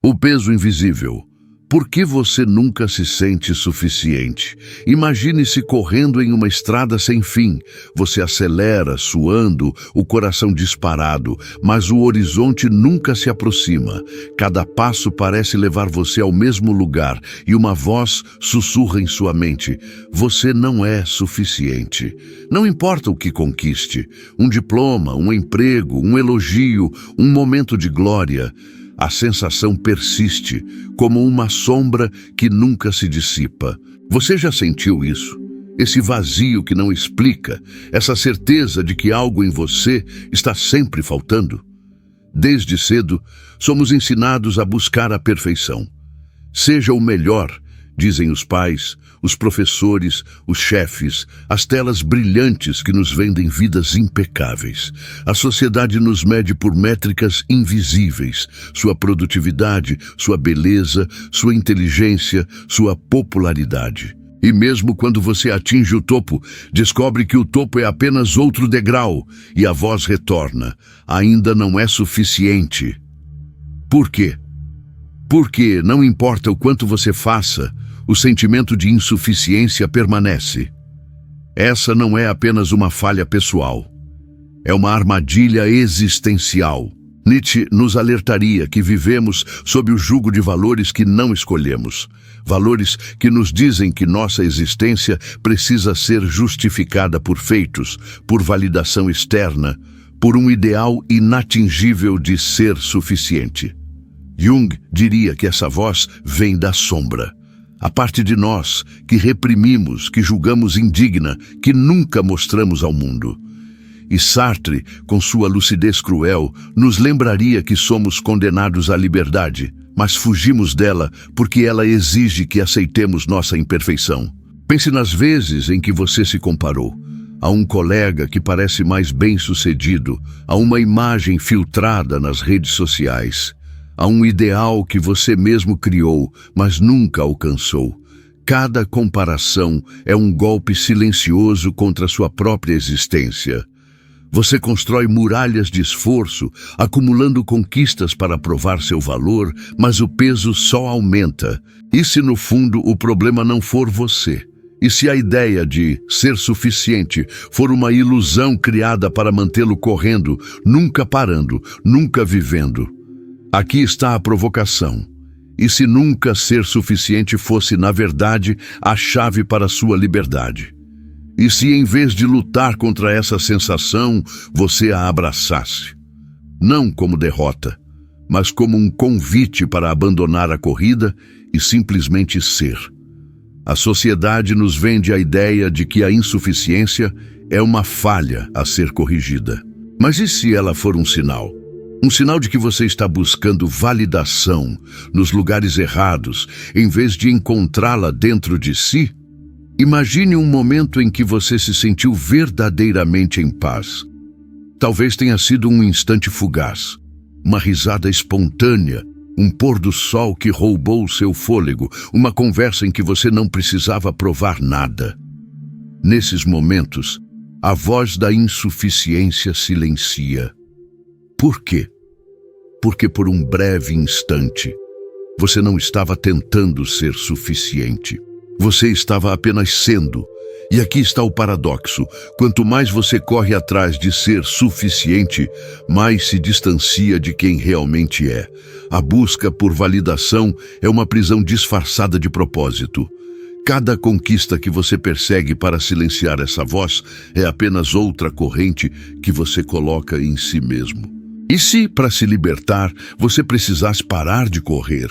O peso invisível. Por que você nunca se sente suficiente? Imagine-se correndo em uma estrada sem fim. Você acelera, suando, o coração disparado, mas o horizonte nunca se aproxima. Cada passo parece levar você ao mesmo lugar e uma voz sussurra em sua mente: você não é suficiente. Não importa o que conquiste, um diploma, um emprego, um elogio, um momento de glória. A sensação persiste, como uma sombra que nunca se dissipa. Você já sentiu isso? Esse vazio que não explica, essa certeza de que algo em você está sempre faltando? Desde cedo, somos ensinados a buscar a perfeição. Seja o melhor, dizem os pais, os professores, os chefes, as telas brilhantes que nos vendem vidas impecáveis. A sociedade nos mede por métricas invisíveis: sua produtividade, sua beleza, sua inteligência, sua popularidade. E mesmo quando você atinge o topo, descobre que o topo é apenas outro degrau, e a voz retorna: ainda não é suficiente. Por quê? Porque, não importa o quanto você faça, o sentimento de insuficiência permanece. Essa não é apenas uma falha pessoal. É uma armadilha existencial. Nietzsche nos alertaria que vivemos sob o jugo de valores que não escolhemos. Valores que nos dizem que nossa existência precisa ser justificada por feitos, por validação externa, por um ideal inatingível de ser suficiente. Jung diria que essa voz vem da sombra. A parte de nós que reprimimos, que julgamos indigna, que nunca mostramos ao mundo. E Sartre, com sua lucidez cruel, nos lembraria que somos condenados à liberdade, mas fugimos dela porque ela exige que aceitemos nossa imperfeição. Pense nas vezes em que você se comparou a um colega que parece mais bem-sucedido, a uma imagem filtrada nas redes sociais, a um ideal que você mesmo criou, mas nunca alcançou. Cada comparação é um golpe silencioso contra sua própria existência. Você constrói muralhas de esforço, acumulando conquistas para provar seu valor, mas o peso só aumenta. E se no fundo o problema não for você? E se a ideia de ser suficiente for uma ilusão criada para mantê-lo correndo, nunca parando, nunca vivendo? Aqui está a provocação. E se nunca ser suficiente fosse, na verdade, a chave para a sua liberdade? E se, em vez de lutar contra essa sensação, você a abraçasse? Não como derrota, mas como um convite para abandonar a corrida e simplesmente ser. A sociedade nos vende a ideia de que a insuficiência é uma falha a ser corrigida. Mas e se ela for um sinal? Um sinal de que você está buscando validação nos lugares errados, em vez de encontrá-la dentro de si? Imagine um momento em que você se sentiu verdadeiramente em paz. Talvez tenha sido um instante fugaz, uma risada espontânea, um pôr do sol que roubou o seu fôlego, uma conversa em que você não precisava provar nada. Nesses momentos, a voz da insuficiência silencia. Por quê? Porque por um breve instante, você não estava tentando ser suficiente. Você estava apenas sendo. E aqui está o paradoxo: quanto mais você corre atrás de ser suficiente, mais se distancia de quem realmente é. A busca por validação é uma prisão disfarçada de propósito. Cada conquista que você persegue para silenciar essa voz é apenas outra corrente que você coloca em si mesmo. E se, para se libertar, você precisasse parar de correr?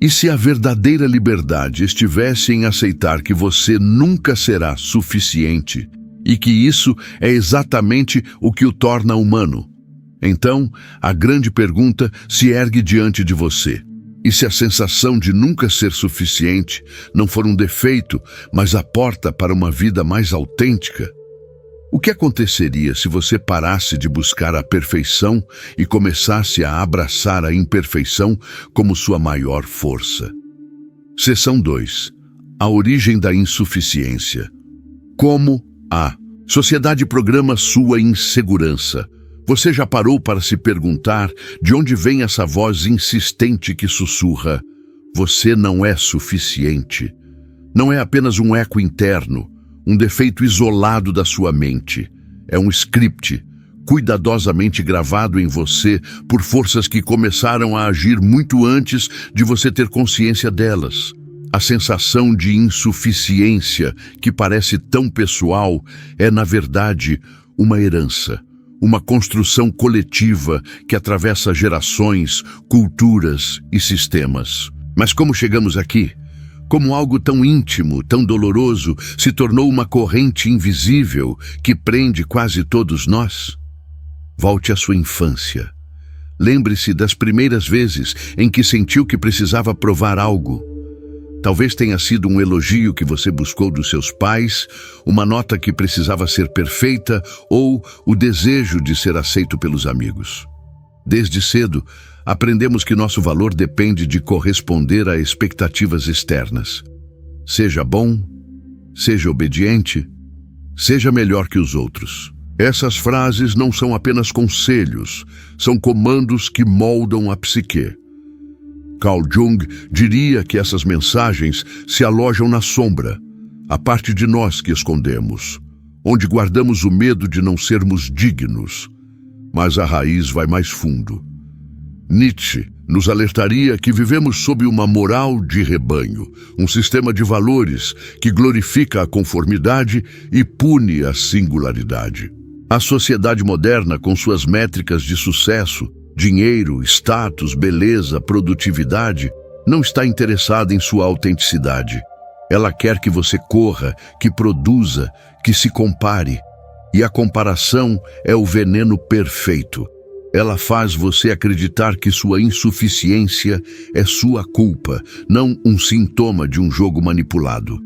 E se a verdadeira liberdade estivesse em aceitar que você nunca será suficiente e que isso é exatamente o que o torna humano? Então, a grande pergunta se ergue diante de você. E se a sensação de nunca ser suficiente não for um defeito, mas a porta para uma vida mais autêntica? O que aconteceria se você parasse de buscar a perfeição e começasse a abraçar a imperfeição como sua maior força? Seção 2. A origem da insuficiência. Como a sociedade programa sua insegurança. Você já parou para se perguntar de onde vem essa voz insistente que sussurra: você não é suficiente? Não é apenas um eco interno, um defeito isolado da sua mente. É um script cuidadosamente gravado em você por forças que começaram a agir muito antes de você ter consciência delas. A sensação de insuficiência, que parece tão pessoal, é, na verdade, uma herança, uma construção coletiva que atravessa gerações, culturas e sistemas. Mas como chegamos aqui? Como algo tão íntimo, tão doloroso, se tornou uma corrente invisível que prende quase todos nós? Volte à sua infância. Lembre-se das primeiras vezes em que sentiu que precisava provar algo. Talvez tenha sido um elogio que você buscou dos seus pais, uma nota que precisava ser perfeita ou o desejo de ser aceito pelos amigos. Desde cedo, aprendemos que nosso valor depende de corresponder a expectativas externas. Seja bom, seja obediente, seja melhor que os outros. Essas frases não são apenas conselhos, são comandos que moldam a psique. Carl Jung diria que essas mensagens se alojam na sombra, a parte de nós que escondemos, onde guardamos o medo de não sermos dignos. Mas a raiz vai mais fundo. Nietzsche nos alertaria que vivemos sob uma moral de rebanho, um sistema de valores que glorifica a conformidade e pune a singularidade. A sociedade moderna, com suas métricas de sucesso, dinheiro, status, beleza, produtividade, não está interessada em sua autenticidade. Ela quer que você corra, que produza, que se compare. E a comparação é o veneno perfeito. Ela faz você acreditar que sua insuficiência é sua culpa, não um sintoma de um jogo manipulado.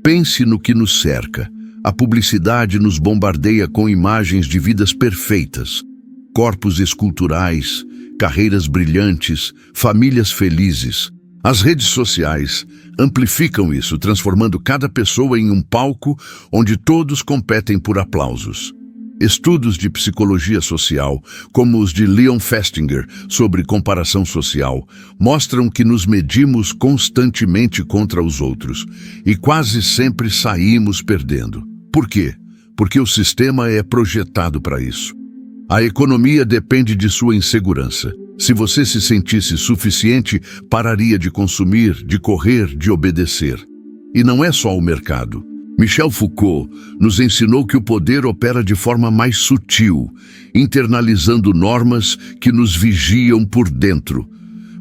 Pense no que nos cerca. A publicidade nos bombardeia com imagens de vidas perfeitas, corpos esculturais, carreiras brilhantes, famílias felizes. As redes sociais amplificam isso, transformando cada pessoa em um palco onde todos competem por aplausos. Estudos de psicologia social, como os de Leon Festinger sobre comparação social, mostram que nos medimos constantemente contra os outros e quase sempre saímos perdendo. Por quê? Porque o sistema é projetado para isso. A economia depende de sua insegurança. Se você se sentisse suficiente, pararia de consumir, de correr, de obedecer. E não é só o mercado. Michel Foucault nos ensinou que o poder opera de forma mais sutil, internalizando normas que nos vigiam por dentro.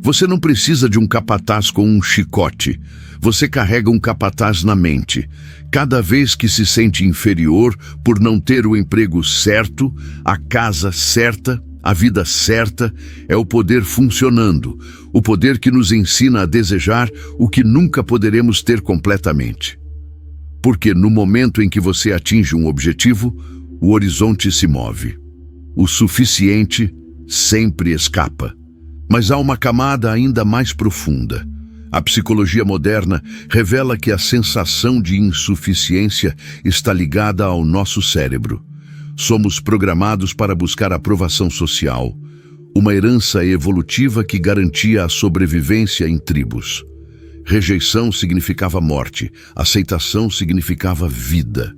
Você não precisa de um capataz com um chicote. Você carrega um capataz na mente. Cada vez que se sente inferior por não ter o emprego certo, a casa certa, a vida certa, é o poder funcionando, o poder que nos ensina a desejar o que nunca poderemos ter completamente. Porque no momento em que você atinge um objetivo, o horizonte se move. O suficiente sempre escapa. Mas há uma camada ainda mais profunda. A psicologia moderna revela que a sensação de insuficiência está ligada ao nosso cérebro. Somos programados para buscar aprovação social, uma herança evolutiva que garantia a sobrevivência em tribos. Rejeição significava morte, aceitação significava vida.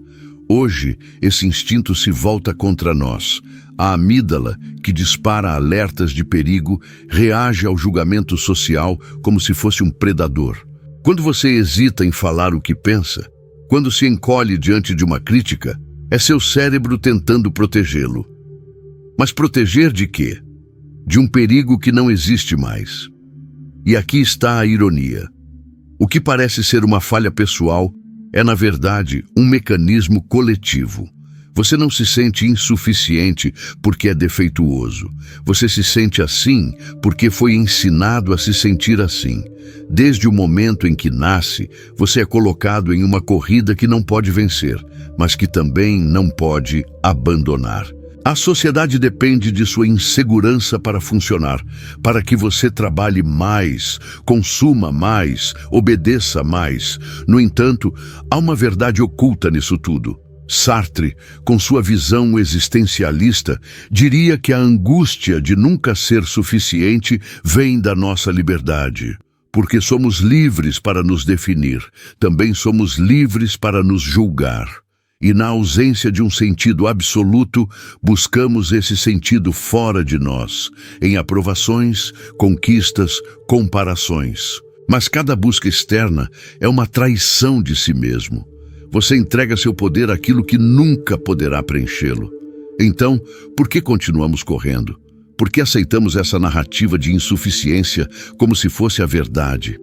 Hoje, esse instinto se volta contra nós. A amígdala, que dispara alertas de perigo, reage ao julgamento social como se fosse um predador. Quando você hesita em falar o que pensa, quando se encolhe diante de uma crítica, é seu cérebro tentando protegê-lo. Mas proteger de quê? De um perigo que não existe mais. E aqui está a ironia. O que parece ser uma falha pessoal é, na verdade, um mecanismo coletivo. Você não se sente insuficiente porque é defeituoso. Você se sente assim porque foi ensinado a se sentir assim. Desde o momento em que nasce, você é colocado em uma corrida que não pode vencer, mas que também não pode abandonar. A sociedade depende de sua insegurança para funcionar, para que você trabalhe mais, consuma mais, obedeça mais. No entanto, há uma verdade oculta nisso tudo. Sartre, com sua visão existencialista, diria que a angústia de nunca ser suficiente vem da nossa liberdade. Porque somos livres para nos definir, também somos livres para nos julgar. E na ausência de um sentido absoluto, buscamos esse sentido fora de nós, em aprovações, conquistas, comparações. Mas cada busca externa é uma traição de si mesmo. Você entrega seu poder àquilo que nunca poderá preenchê-lo. Então, por que continuamos correndo? Por que aceitamos essa narrativa de insuficiência como se fosse a verdade?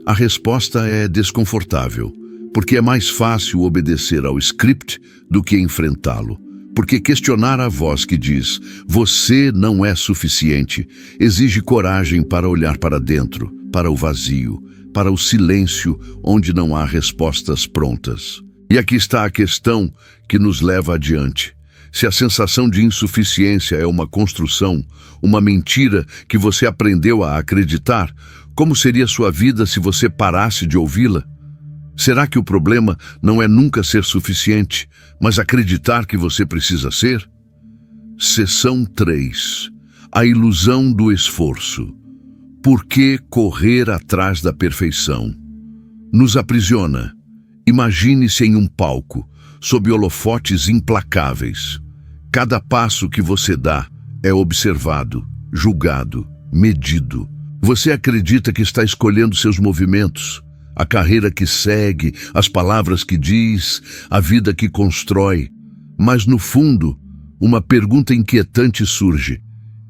A resposta é desconfortável, porque é mais fácil obedecer ao script do que enfrentá-lo. Porque questionar a voz que diz, você não é suficiente, exige coragem para olhar para dentro, para o vazio, para o silêncio onde não há respostas prontas. E aqui está a questão que nos leva adiante. Se a sensação de insuficiência é uma construção, uma mentira que você aprendeu a acreditar, como seria sua vida se você parasse de ouvi-la? Será que o problema não é nunca ser suficiente, mas acreditar que você precisa ser? Seção 3. A ilusão do esforço. Por que correr atrás da perfeição? Nos aprisiona. Imagine-se em um palco, sob holofotes implacáveis. Cada passo que você dá é observado, julgado, medido. Você acredita que está escolhendo seus movimentos, a carreira que segue, as palavras que diz, a vida que constrói. Mas no fundo, uma pergunta inquietante surge.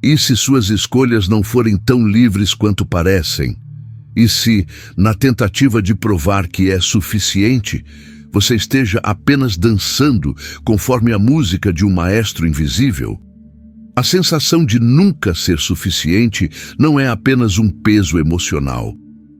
E se suas escolhas não forem tão livres quanto parecem? E se, na tentativa de provar que é suficiente, você esteja apenas dançando conforme a música de um maestro invisível? A sensação de nunca ser suficiente não é apenas um peso emocional.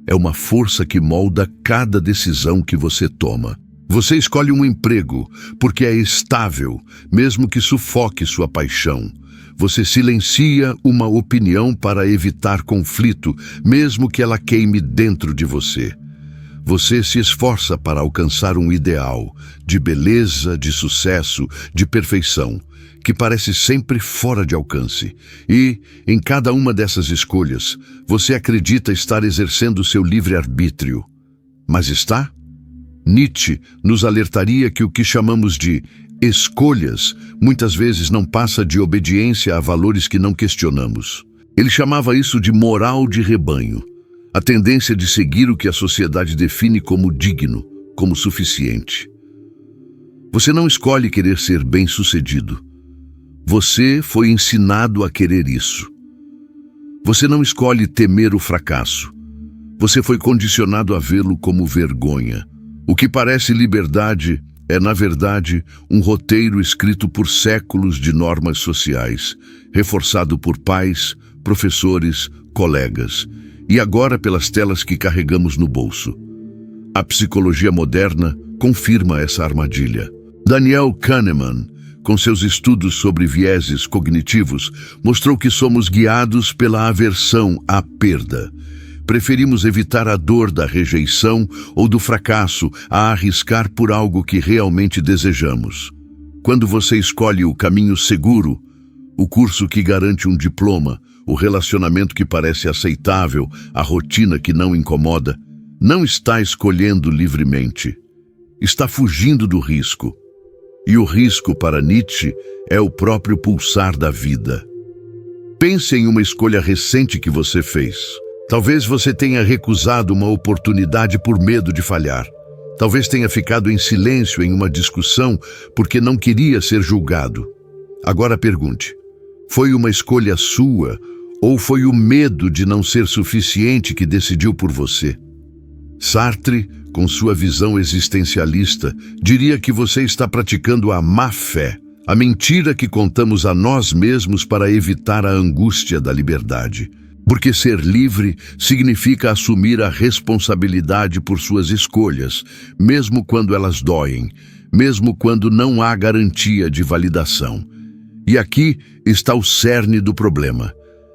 É uma força que molda cada decisão que você toma. Você escolhe um emprego porque é estável, mesmo que sufoque sua paixão. Você silencia uma opinião para evitar conflito, mesmo que ela queime dentro de você. Você se esforça para alcançar um ideal de beleza, de sucesso, de perfeição, que parece sempre fora de alcance. E, em cada uma dessas escolhas, você acredita estar exercendo seu livre-arbítrio. Mas está? Nietzsche nos alertaria que o que chamamos de escolhas muitas vezes não passa de obediência a valores que não questionamos. Ele chamava isso de moral de rebanho, a tendência de seguir o que a sociedade define como digno, como suficiente. Você não escolhe querer ser bem-sucedido. Você foi ensinado a querer isso. Você não escolhe temer o fracasso. Você foi condicionado a vê-lo como vergonha. O que parece liberdade é, na verdade, um roteiro escrito por séculos de normas sociais, reforçado por pais, professores, colegas, e agora pelas telas que carregamos no bolso. A psicologia moderna confirma essa armadilha. Daniel Kahneman, com seus estudos sobre vieses cognitivos, mostrou que somos guiados pela aversão à perda. Preferimos evitar a dor da rejeição ou do fracasso a arriscar por algo que realmente desejamos. Quando você escolhe o caminho seguro, o curso que garante um diploma, o relacionamento que parece aceitável, a rotina que não incomoda, não está escolhendo livremente. Está fugindo do risco. E o risco, para Nietzsche, é o próprio pulsar da vida. Pense em uma escolha recente que você fez. Talvez você tenha recusado uma oportunidade por medo de falhar. Talvez tenha ficado em silêncio em uma discussão porque não queria ser julgado. Agora pergunte, foi uma escolha sua ou foi o medo de não ser suficiente que decidiu por você? Sartre, com sua visão existencialista, diria que você está praticando a má-fé, a mentira que contamos a nós mesmos para evitar a angústia da liberdade. Porque ser livre significa assumir a responsabilidade por suas escolhas, mesmo quando elas doem, mesmo quando não há garantia de validação. E aqui está o cerne do problema.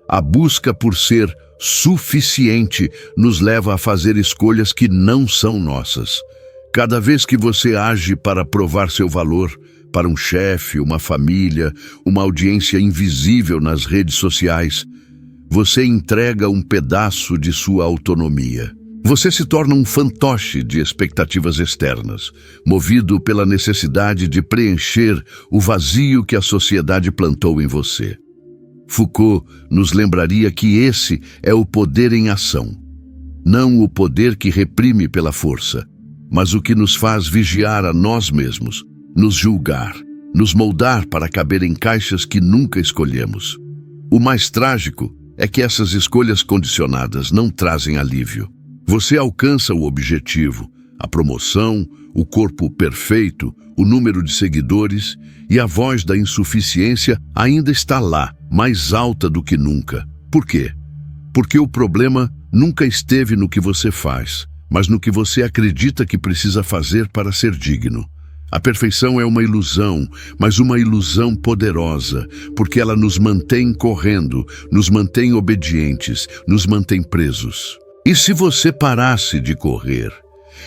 A busca por ser suficiente nos leva a fazer escolhas que não são nossas. Cada vez que você age para provar seu valor, para um chefe, uma família, uma audiência invisível nas redes sociais, você entrega um pedaço de sua autonomia. Você se torna um fantoche de expectativas externas, movido pela necessidade de preencher o vazio que a sociedade plantou em você. Foucault nos lembraria que esse é o poder em ação. Não o poder que reprime pela força, mas o que nos faz vigiar a nós mesmos, nos julgar, nos moldar para caber em caixas que nunca escolhemos. O mais trágico é que essas escolhas condicionadas não trazem alívio. Você alcança o objetivo, a promoção, o corpo perfeito, o número de seguidores, e a voz da insuficiência ainda está lá, mais alta do que nunca. Por quê? Porque o problema nunca esteve no que você faz, mas no que você acredita que precisa fazer para ser digno. A perfeição é uma ilusão, mas uma ilusão poderosa, porque ela nos mantém correndo, nos mantém obedientes, nos mantém presos. E se você parasse de correr?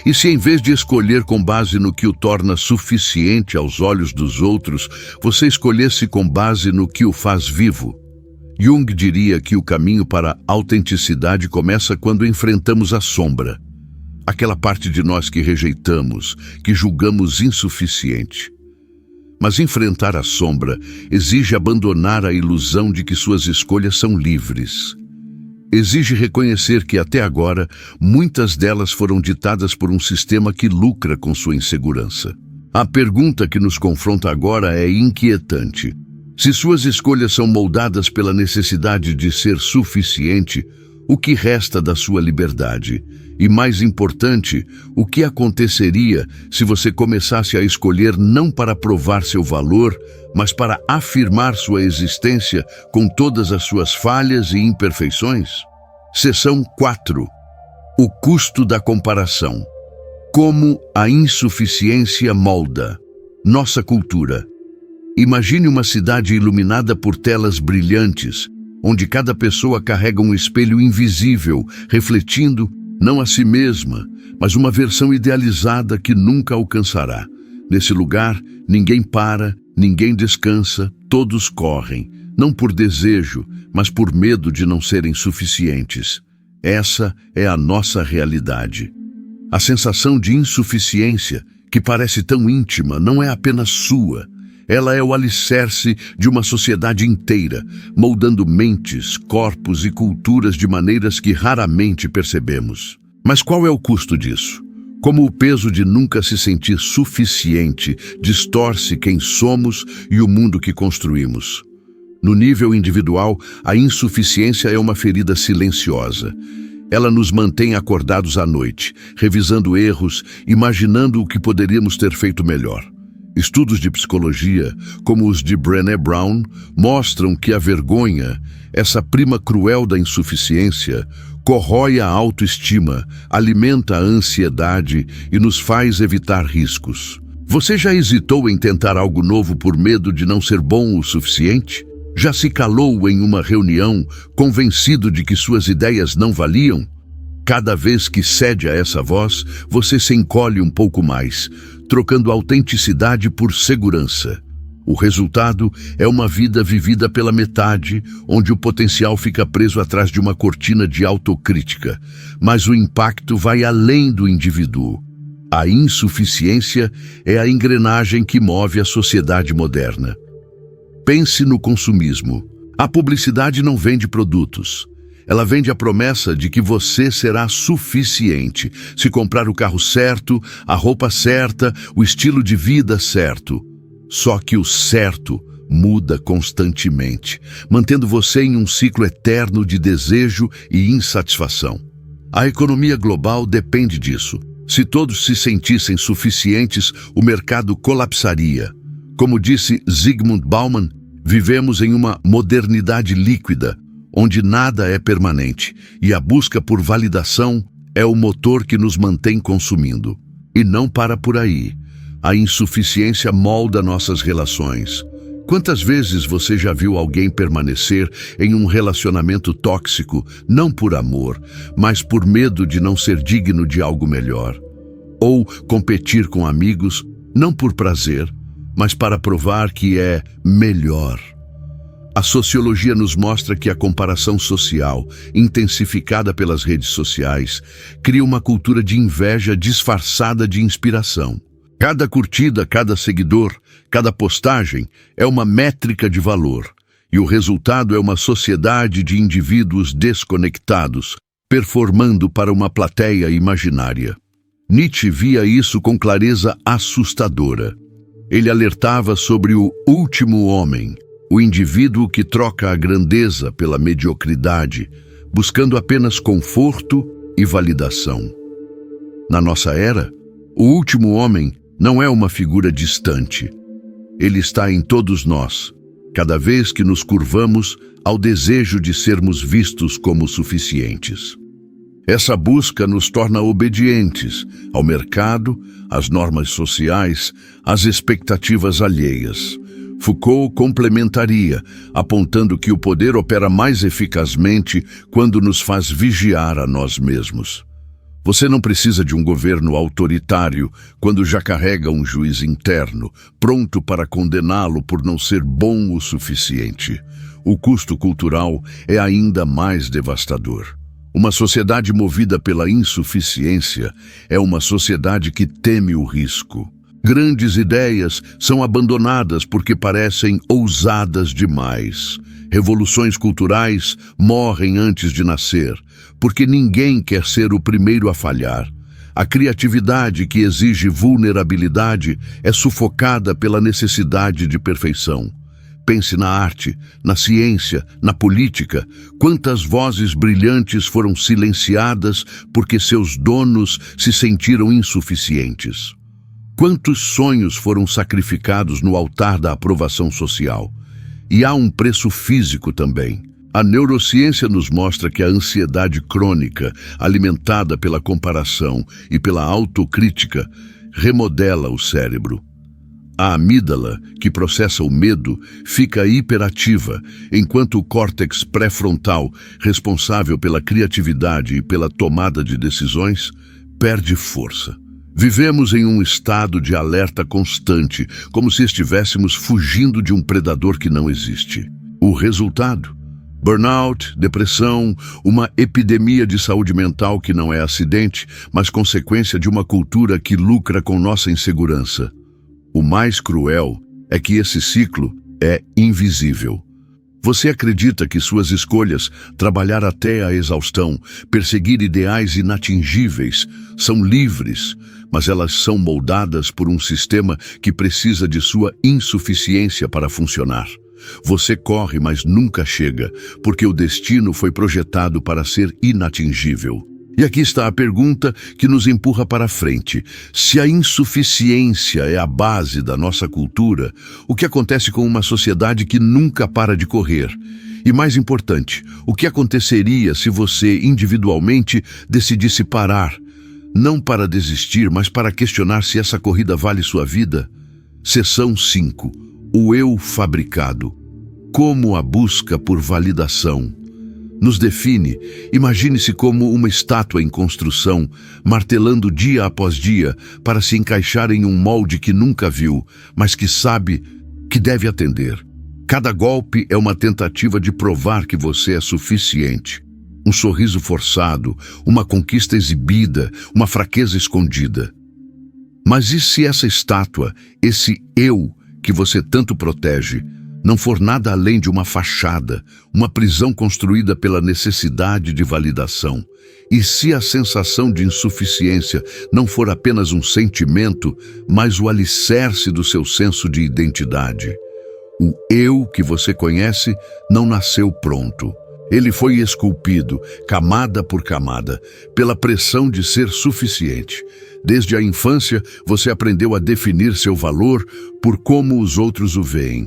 E se em vez de escolher com base no que o torna suficiente aos olhos dos outros, você escolhesse com base no que o faz vivo? Jung diria que o caminho para a autenticidade começa quando enfrentamos a sombra. Aquela parte de nós que rejeitamos, que julgamos insuficiente. Mas enfrentar a sombra exige abandonar a ilusão de que suas escolhas são livres. Exige reconhecer que até agora muitas delas foram ditadas por um sistema que lucra com sua insegurança. A pergunta que nos confronta agora é inquietante. Se suas escolhas são moldadas pela necessidade de ser suficiente, o que resta da sua liberdade? E mais importante, o que aconteceria se você começasse a escolher não para provar seu valor, mas para afirmar sua existência com todas as suas falhas e imperfeições? Seção 4. O custo da comparação. Como a insuficiência molda nossa cultura. Imagine uma cidade iluminada por telas brilhantes, onde cada pessoa carrega um espelho invisível, refletindo não a si mesma, mas uma versão idealizada que nunca alcançará. Nesse lugar, ninguém para, ninguém descansa, todos correm, não por desejo, mas por medo de não serem suficientes. Essa é a nossa realidade. A sensação de insuficiência, que parece tão íntima, não é apenas sua. Ela é o alicerce de uma sociedade inteira, moldando mentes, corpos e culturas de maneiras que raramente percebemos. Mas qual é o custo disso? Como o peso de nunca se sentir suficiente distorce quem somos e o mundo que construímos. No nível individual, a insuficiência é uma ferida silenciosa. Ela nos mantém acordados à noite, revisando erros, imaginando o que poderíamos ter feito melhor. Estudos de psicologia, como os de Brené Brown, mostram que a vergonha, essa prima cruel da insuficiência, corrói a autoestima, alimenta a ansiedade e nos faz evitar riscos. Você já hesitou em tentar algo novo por medo de não ser bom o suficiente? Já se calou em uma reunião, convencido de que suas ideias não valiam? Cada vez que cede a essa voz, você se encolhe um pouco mais, trocando autenticidade por segurança. O resultado é uma vida vivida pela metade, onde o potencial fica preso atrás de uma cortina de autocrítica, mas o impacto vai além do indivíduo. A insuficiência é a engrenagem que move a sociedade moderna. Pense no consumismo. A publicidade não vende produtos. Ela vende a promessa de que você será suficiente se comprar o carro certo, a roupa certa, o estilo de vida certo. Só que o certo muda constantemente, mantendo você em um ciclo eterno de desejo e insatisfação. A economia global depende disso. Se todos se sentissem suficientes, o mercado colapsaria. Como disse Zygmunt Bauman, vivemos em uma modernidade líquida, onde nada é permanente, e a busca por validação é o motor que nos mantém consumindo. E não para por aí. A insuficiência molda nossas relações. Quantas vezes você já viu alguém permanecer em um relacionamento tóxico, não por amor, mas por medo de não ser digno de algo melhor? ou competir com amigos, não por prazer, mas para provar que é melhor. A sociologia nos mostra que a comparação social, intensificada pelas redes sociais, cria uma cultura de inveja disfarçada de inspiração. Cada curtida, cada seguidor, cada postagem é uma métrica de valor, e o resultado é uma sociedade de indivíduos desconectados, performando para uma plateia imaginária. Nietzsche via isso com clareza assustadora. Ele alertava sobre o último homem, o indivíduo que troca a grandeza pela mediocridade, buscando apenas conforto e validação. Na nossa era, o último homem não é uma figura distante. Ele está em todos nós, cada vez que nos curvamos ao desejo de sermos vistos como suficientes. Essa busca nos torna obedientes ao mercado, às normas sociais, às expectativas alheias. Foucault complementaria, apontando que o poder opera mais eficazmente quando nos faz vigiar a nós mesmos. Você não precisa de um governo autoritário quando já carrega um juiz interno, pronto para condená-lo por não ser bom o suficiente. O custo cultural é ainda mais devastador. Uma sociedade movida pela insuficiência é uma sociedade que teme o risco. Grandes ideias são abandonadas porque parecem ousadas demais. Revoluções culturais morrem antes de nascer, porque ninguém quer ser o primeiro a falhar. A criatividade que exige vulnerabilidade é sufocada pela necessidade de perfeição. Pense na arte, na ciência, na política. Quantas vozes brilhantes foram silenciadas porque seus donos se sentiram insuficientes? Quantos sonhos foram sacrificados no altar da aprovação social? E há um preço físico também. A neurociência nos mostra que a ansiedade crônica, alimentada pela comparação e pela autocrítica, remodela o cérebro. A amígdala, que processa o medo, fica hiperativa, enquanto o córtex pré-frontal, responsável pela criatividade e pela tomada de decisões, perde força. Vivemos em um estado de alerta constante, como se estivéssemos fugindo de um predador que não existe. O resultado? Burnout, depressão, uma epidemia de saúde mental que não é acidente, mas consequência de uma cultura que lucra com nossa insegurança. O mais cruel é que esse ciclo é invisível. Você acredita que suas escolhas, trabalhar até a exaustão, perseguir ideais inatingíveis, são livres, mas elas são moldadas por um sistema que precisa de sua insuficiência para funcionar. Você corre, mas nunca chega, porque o destino foi projetado para ser inatingível. E aqui está a pergunta que nos empurra para frente. Se a insuficiência é a base da nossa cultura, o que acontece com uma sociedade que nunca para de correr? E mais importante, o que aconteceria se você individualmente decidisse parar? Não para desistir, mas para questionar se essa corrida vale sua vida? Seção 5. O eu fabricado. Como a busca por validação nos define. Imagine-se como uma estátua em construção, martelando dia após dia para se encaixar em um molde que nunca viu, mas que sabe que deve atender. Cada golpe é uma tentativa de provar que você é suficiente. Um sorriso forçado, uma conquista exibida, uma fraqueza escondida. Mas e se essa estátua, esse eu que você tanto protege, não for nada além de uma fachada, uma prisão construída pela necessidade de validação? E se a sensação de insuficiência não for apenas um sentimento, mas o alicerce do seu senso de identidade? O eu que você conhece não nasceu pronto. Ele foi esculpido, camada por camada, pela pressão de ser suficiente. Desde a infância, você aprendeu a definir seu valor por como os outros o veem.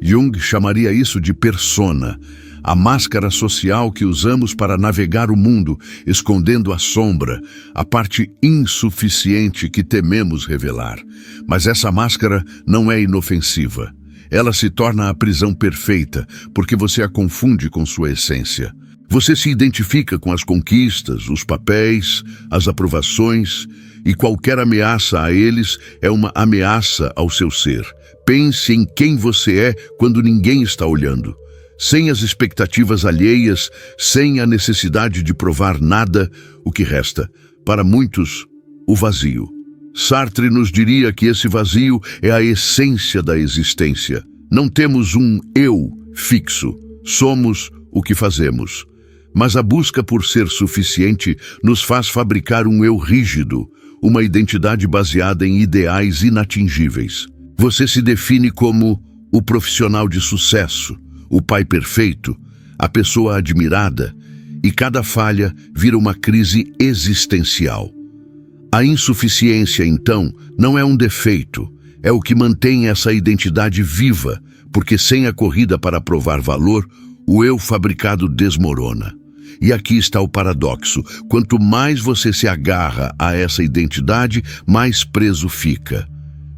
Jung chamaria isso de persona, a máscara social que usamos para navegar o mundo, escondendo a sombra, a parte insuficiente que tememos revelar. Mas essa máscara não é inofensiva. Ela se torna a prisão perfeita, porque você a confunde com sua essência. Você se identifica com as conquistas, os papéis, as aprovações, e qualquer ameaça a eles é uma ameaça ao seu ser. Pense em quem você é quando ninguém está olhando. Sem as expectativas alheias, sem a necessidade de provar nada, o que resta? Para muitos, o vazio. Sartre nos diria que esse vazio é a essência da existência. Não temos um eu fixo, somos o que fazemos. Mas a busca por ser suficiente nos faz fabricar um eu rígido, uma identidade baseada em ideais inatingíveis. Você se define como o profissional de sucesso, o pai perfeito, a pessoa admirada, e cada falha vira uma crise existencial. A insuficiência, então, não é um defeito, é o que mantém essa identidade viva, porque sem a corrida para provar valor, o eu fabricado desmorona. E aqui está o paradoxo: quanto mais você se agarra a essa identidade, mais preso fica.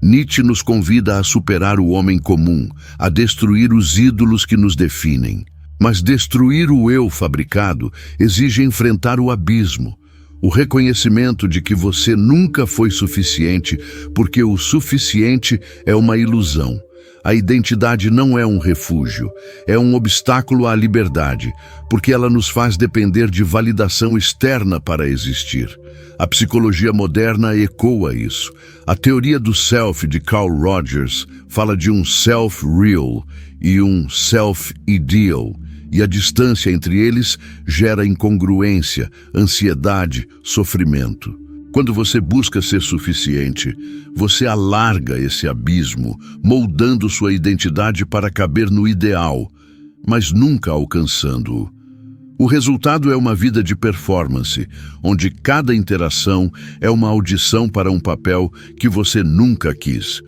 Nietzsche nos convida a superar o homem comum, a destruir os ídolos que nos definem. Mas destruir o eu fabricado exige enfrentar o abismo, o reconhecimento de que você nunca foi suficiente, porque o suficiente é uma ilusão. A identidade não é um refúgio, é um obstáculo à liberdade, porque ela nos faz depender de validação externa para existir. A psicologia moderna ecoa isso. A teoria do self de Carl Rogers fala de um self-real e um self-ideal, e a distância entre eles gera incongruência, ansiedade, sofrimento. Quando você busca ser suficiente, você alarga esse abismo, moldando sua identidade para caber no ideal, mas nunca alcançando-o. O resultado é uma vida de performance, onde cada interação é uma audição para um papel que você nunca quis.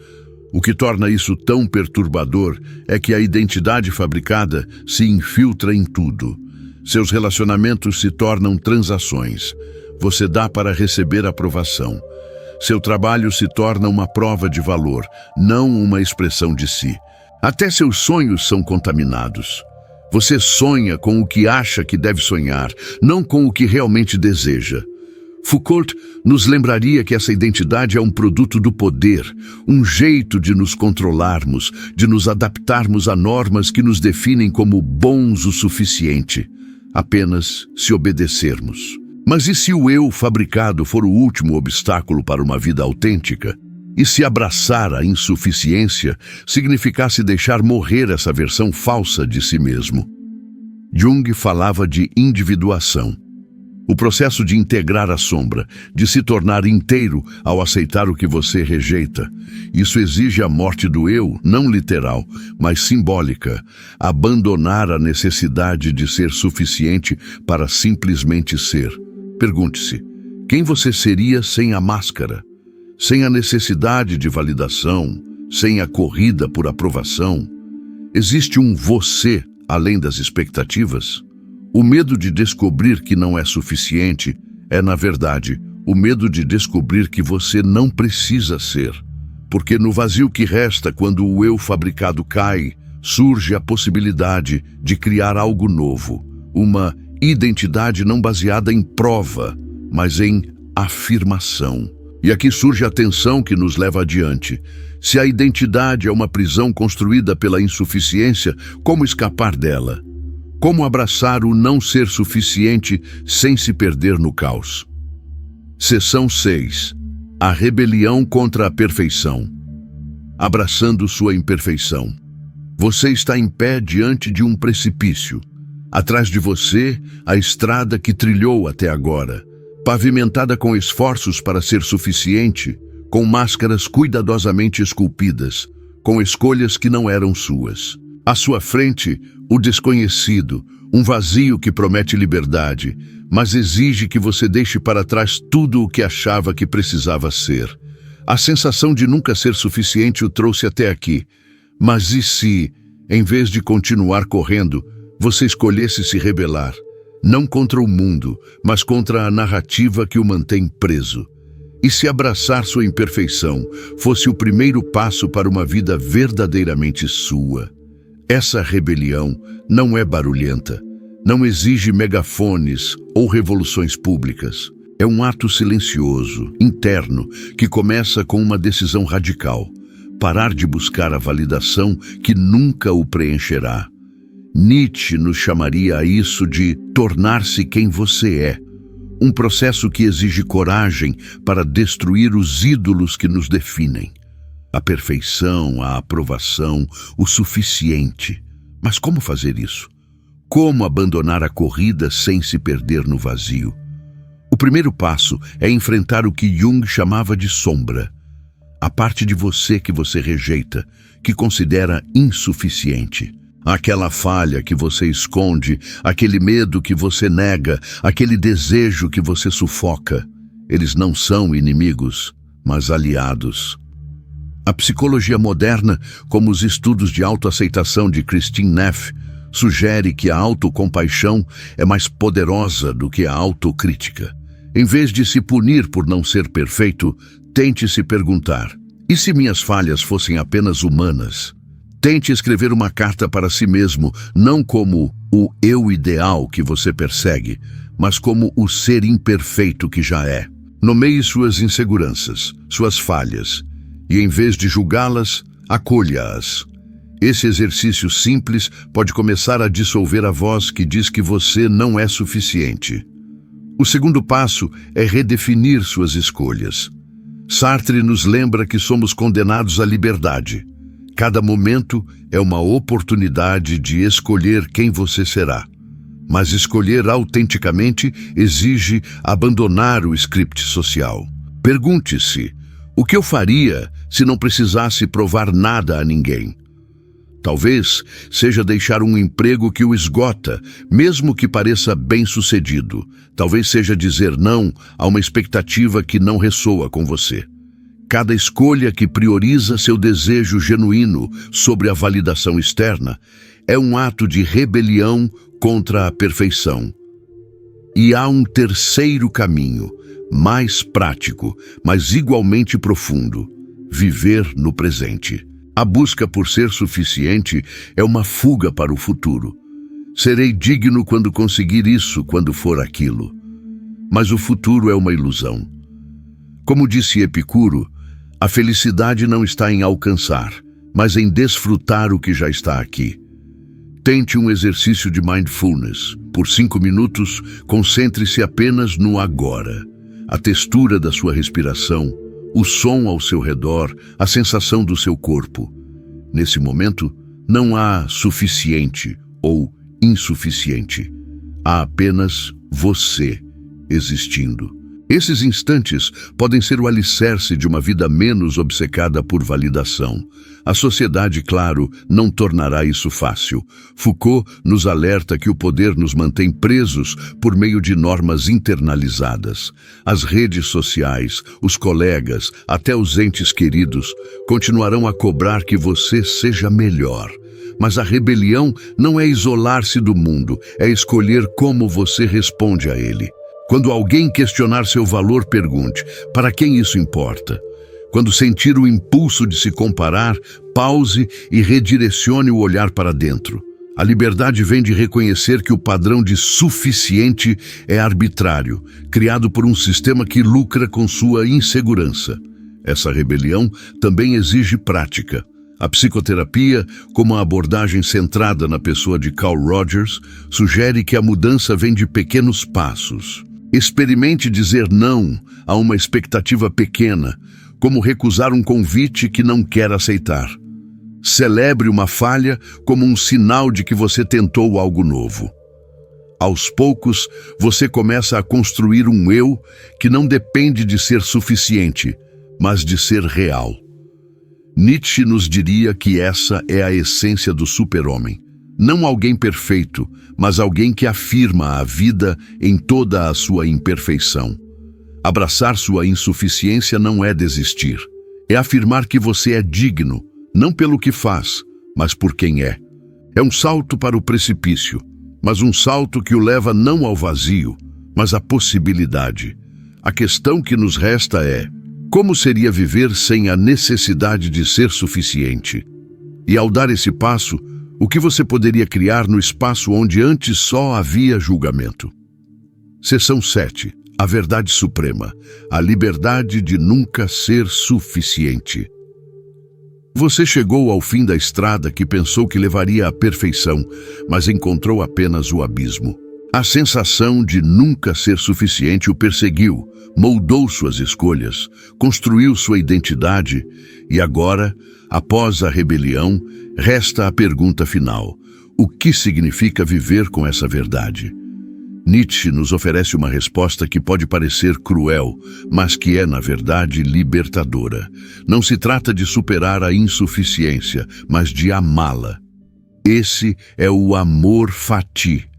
O que torna isso tão perturbador é que a identidade fabricada se infiltra em tudo. Seus relacionamentos se tornam transações. Você dá para receber aprovação. Seu trabalho se torna uma prova de valor, não uma expressão de si. Até seus sonhos são contaminados. Você sonha com o que acha que deve sonhar, não com o que realmente deseja. Foucault nos lembraria que essa identidade é um produto do poder, um jeito de nos controlarmos, de nos adaptarmos a normas que nos definem como bons o suficiente, apenas se obedecermos. Mas e se o eu fabricado for o último obstáculo para uma vida autêntica? E se abraçar a insuficiência significasse deixar morrer essa versão falsa de si mesmo? Jung falava de individuação. O processo de integrar a sombra, de se tornar inteiro ao aceitar o que você rejeita. Isso exige a morte do eu, não literal, mas simbólica. Abandonar a necessidade de ser suficiente para simplesmente ser. Pergunte-se, quem você seria sem a máscara? Sem a necessidade de validação, sem a corrida por aprovação? Existe um você além das expectativas? O medo de descobrir que não é suficiente é, na verdade, o medo de descobrir que você não precisa ser. Porque no vazio que resta quando o eu fabricado cai, surge a possibilidade de criar algo novo, uma identidade não baseada em prova, mas em afirmação. E aqui surge a tensão que nos leva adiante. Se a identidade é uma prisão construída pela insuficiência, como escapar dela? Como abraçar o não ser suficiente sem se perder no caos? Seção 6. A rebelião contra a perfeição. Abraçando sua imperfeição. Você está em pé diante de um precipício. Atrás de você, a estrada que trilhou até agora, pavimentada com esforços para ser suficiente, com máscaras cuidadosamente esculpidas, com escolhas que não eram suas. À sua frente, o desconhecido, um vazio que promete liberdade, mas exige que você deixe para trás tudo o que achava que precisava ser. A sensação de nunca ser suficiente o trouxe até aqui. Mas e se, em vez de continuar correndo, você escolhesse se rebelar? Não contra o mundo, mas contra a narrativa que o mantém preso. E se abraçar sua imperfeição fosse o primeiro passo para uma vida verdadeiramente sua? Essa rebelião não é barulhenta, não exige megafones ou revoluções públicas. É um ato silencioso, interno, que começa com uma decisão radical: parar de buscar a validação que nunca o preencherá. Nietzsche nos chamaria a isso de tornar-se quem você é, um processo que exige coragem para destruir os ídolos que nos definem. A perfeição, a aprovação, o suficiente. Mas como fazer isso? Como abandonar a corrida sem se perder no vazio? O primeiro passo é enfrentar o que Jung chamava de sombra. A parte de você que você rejeita, que considera insuficiente. Aquela falha que você esconde, aquele medo que você nega, aquele desejo que você sufoca. Eles não são inimigos, mas aliados. A psicologia moderna, como os estudos de autoaceitação de Christine Neff, sugere que a autocompaixão é mais poderosa do que a autocrítica. Em vez de se punir por não ser perfeito, tente se perguntar: e se minhas falhas fossem apenas humanas? Tente escrever uma carta para si mesmo, não como o eu ideal que você persegue, mas como o ser imperfeito que já é. Nomeie suas inseguranças, suas falhas, e em vez de julgá-las, acolha-as. Esse exercício simples pode começar a dissolver a voz que diz que você não é suficiente. O segundo passo é redefinir suas escolhas. Sartre nos lembra que somos condenados à liberdade. Cada momento é uma oportunidade de escolher quem você será. Mas escolher autenticamente exige abandonar o script social. Pergunte-se: o que eu faria se não precisasse provar nada a ninguém? Talvez seja deixar um emprego que o esgota, mesmo que pareça bem-sucedido. Talvez seja dizer não a uma expectativa que não ressoa com você. Cada escolha que prioriza seu desejo genuíno sobre a validação externa é um ato de rebelião contra a perfeição. E há um terceiro caminho, mais prático, mas igualmente profundo: viver no presente. A busca por ser suficiente é uma fuga para o futuro. Serei digno quando conseguir isso, quando for aquilo. Mas o futuro é uma ilusão. Como disse Epicuro, a felicidade não está em alcançar, mas em desfrutar o que já está aqui. Tente um exercício de mindfulness. Por 5 minutos, concentre-se apenas no agora. A textura da sua respiração, o som ao seu redor, a sensação do seu corpo. Nesse momento, não há suficiente ou insuficiente. Há apenas você existindo. Esses instantes podem ser o alicerce de uma vida menos obcecada por validação. A sociedade, claro, não tornará isso fácil. Foucault nos alerta que o poder nos mantém presos por meio de normas internalizadas. As redes sociais, os colegas, até os entes queridos, continuarão a cobrar que você seja melhor. Mas a rebelião não é isolar-se do mundo, é escolher como você responde a ele. Quando alguém questionar seu valor, pergunte: para quem isso importa? Quando sentir o impulso de se comparar, pause e redirecione o olhar para dentro. A liberdade vem de reconhecer que o padrão de suficiente é arbitrário, criado por um sistema que lucra com sua insegurança. Essa rebelião também exige prática. A psicoterapia, como a abordagem centrada na pessoa de Carl Rogers, sugere que a mudança vem de pequenos passos. Experimente dizer não a uma expectativa pequena, como recusar um convite que não quer aceitar. Celebre uma falha como um sinal de que você tentou algo novo. Aos poucos, você começa a construir um eu que não depende de ser suficiente, mas de ser real. Nietzsche nos diria que essa é a essência do super-homem. Não alguém perfeito, mas alguém que afirma a vida em toda a sua imperfeição. Abraçar sua insuficiência não é desistir. É afirmar que você é digno, não pelo que faz, mas por quem é. É um salto para o precipício, mas um salto que o leva não ao vazio, mas à possibilidade. A questão que nos resta é: como seria viver sem a necessidade de ser suficiente? E ao dar esse passo, o que você poderia criar no espaço onde antes só havia julgamento? Seção 7. a verdade suprema, a liberdade de nunca ser suficiente. Você chegou ao fim da estrada que pensou que levaria à perfeição, mas encontrou apenas o abismo. A sensação de nunca ser suficiente o perseguiu, moldou suas escolhas, construiu sua identidade e agora, após a rebelião, resta a pergunta final: o que significa viver com essa verdade? Nietzsche nos oferece uma resposta que pode parecer cruel, mas que é, na verdade, libertadora. Não se trata de superar a insuficiência, mas de amá-la. Esse é o amor fati,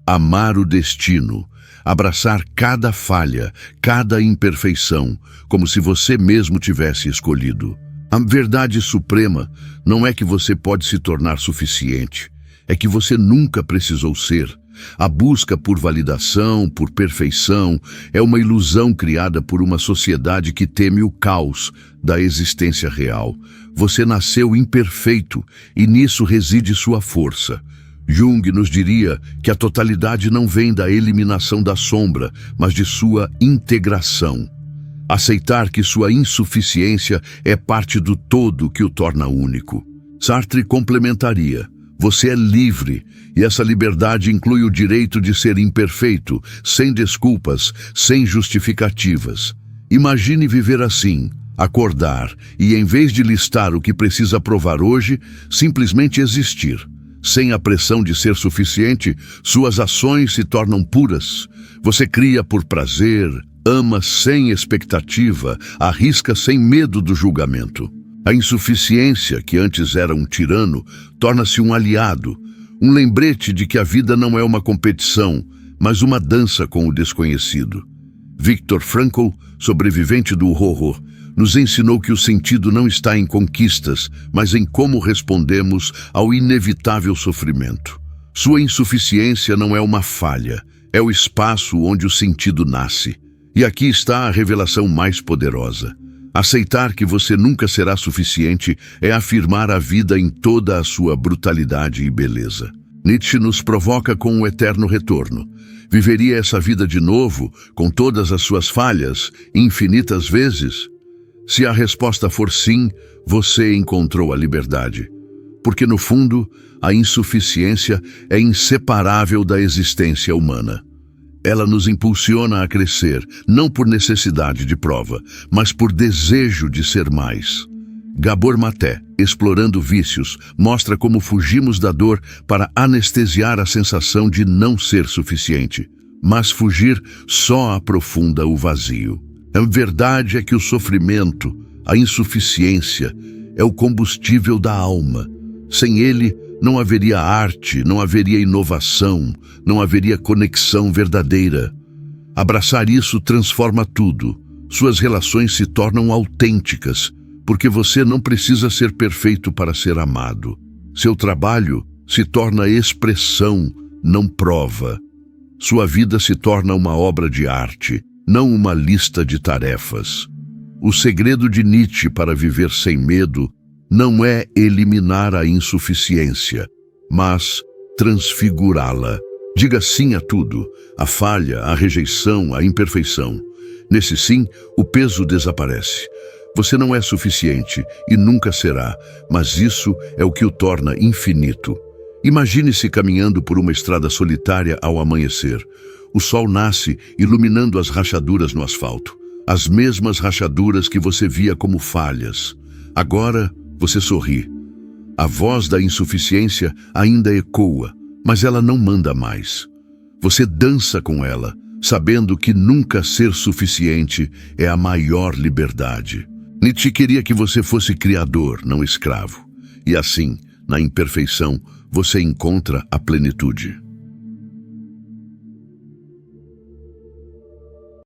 amar o destino, abraçar cada falha, cada imperfeição, como se você mesmo tivesse escolhido. A verdade suprema não é que você pode se tornar suficiente, é que você nunca precisou ser. A busca por validação, por perfeição, é uma ilusão criada por uma sociedade que teme o caos da existência real. Você nasceu imperfeito e nisso reside sua força. Jung nos diria que a totalidade não vem da eliminação da sombra, mas de sua integração. Aceitar que sua insuficiência é parte do todo que o torna único. Sartre complementaria: você é livre, e essa liberdade inclui o direito de ser imperfeito, sem desculpas, sem justificativas. Imagine viver assim, acordar e, em vez de listar o que precisa provar hoje, simplesmente existir. Sem a pressão de ser suficiente, suas ações se tornam puras. Você cria por prazer, ama sem expectativa, arrisca sem medo do julgamento. A insuficiência, que antes era um tirano, torna-se um aliado, um lembrete de que a vida não é uma competição, mas uma dança com o desconhecido. Viktor Frankl, sobrevivente do horror, nos ensinou que o sentido não está em conquistas, mas em como respondemos ao inevitável sofrimento. Sua insuficiência não é uma falha, é o espaço onde o sentido nasce. E aqui está a revelação mais poderosa. Aceitar que você nunca será suficiente é afirmar a vida em toda a sua brutalidade e beleza. Nietzsche nos provoca com um eterno retorno. Viveria essa vida de novo, com todas as suas falhas, infinitas vezes? Se a resposta for sim, você encontrou a liberdade. Porque, no fundo, a insuficiência é inseparável da existência humana. Ela nos impulsiona a crescer, não por necessidade de prova, mas por desejo de ser mais. Gabor Maté, explorando vícios, mostra como fugimos da dor para anestesiar a sensação de não ser suficiente. Mas fugir só aprofunda o vazio. A verdade é que o sofrimento, a insuficiência, é o combustível da alma. Sem ele, não haveria arte, não haveria inovação, não haveria conexão verdadeira. Abraçar isso transforma tudo. Suas relações se tornam autênticas, porque você não precisa ser perfeito para ser amado. Seu trabalho se torna expressão, não prova. Sua vida se torna uma obra de arte, não uma lista de tarefas. O segredo de Nietzsche para viver sem medo não é eliminar a insuficiência, mas transfigurá-la. Diga sim a tudo, a falha, a rejeição, a imperfeição. Nesse sim, o peso desaparece. Você não é suficiente e nunca será, mas isso é o que o torna infinito. Imagine-se caminhando por uma estrada solitária ao amanhecer. O sol nasce, iluminando as rachaduras no asfalto. As mesmas rachaduras que você via como falhas. Agora, você sorri. A voz da insuficiência ainda ecoa, mas ela não manda mais. Você dança com ela, sabendo que nunca ser suficiente é a maior liberdade. Nietzsche queria que você fosse criador, não escravo. E assim, na imperfeição, você encontra a plenitude.